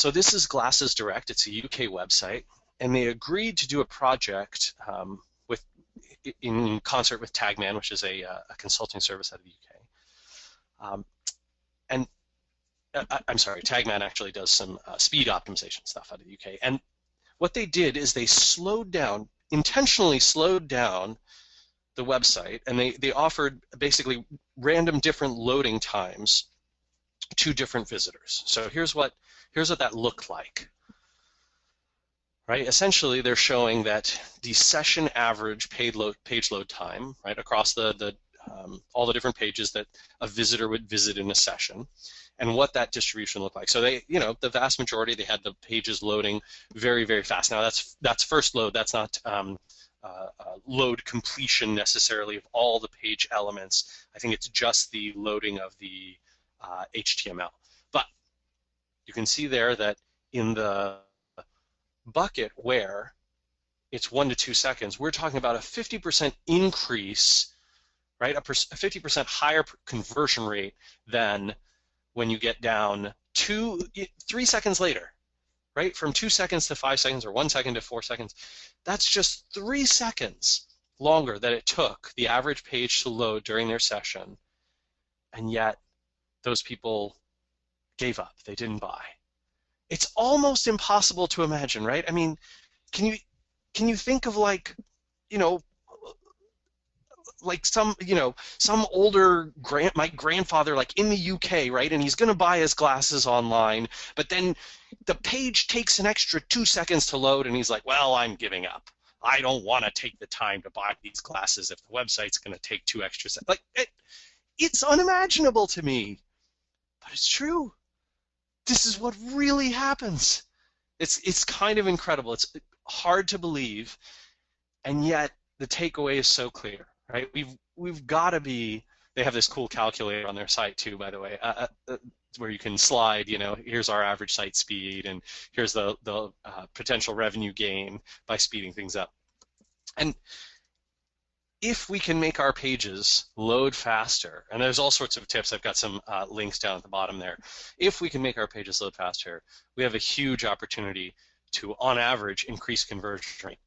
So this is Glasses Direct. It's a UK website, and they agreed to do a project with in concert with Tagman, which is a consulting service out of the UK. And I'm sorry, Tagman actually does some speed optimization stuff out of the UK. And what they did is they intentionally slowed down the website, and they offered basically random different loading times to different visitors. So here's what that looked like. Right? Essentially, they're showing that the session average page load time, right, across all the different pages that a visitor would visit in a session, and what that distribution looked like. So they, the vast majority, they had the pages loading very, very fast. Now that's first load. That's not load completion necessarily of all the page elements. I think it's just the loading of the HTML. But you can see there that in the bucket where it's 1 to 2 seconds, we're talking about a 50% increase, right? A 50% higher conversion rate than when you get down 3 seconds later, right? From 2 seconds to 5 seconds, or 1 second to 4 seconds. That's just 3 seconds longer that it took the average page to load during their session, and yet those people gave up. They didn't buy. It's almost impossible to imagine, right? I mean, can you think of like some older my grandfather, like in the UK, right? And he's going to buy his glasses online, but then the page takes an extra 2 seconds to load, and he's like, well, I'm giving up. I don't want to take the time to buy these glasses if the website's going to take 2 extra seconds. Like, it's unimaginable to me, but it's true. This is what really happens. It's kind of incredible. It's hard to believe, and yet the takeaway is so clear, right? We've got to be. They have this cool calculator on their site too, by the way, where you can slide. Here's our average site speed, and here's the potential revenue gain by speeding things up. And if we can make our pages load faster, and there's all sorts of tips, I've got some links down at the bottom there. If we can make our pages load faster, we have a huge opportunity to, on average, increase conversion rate.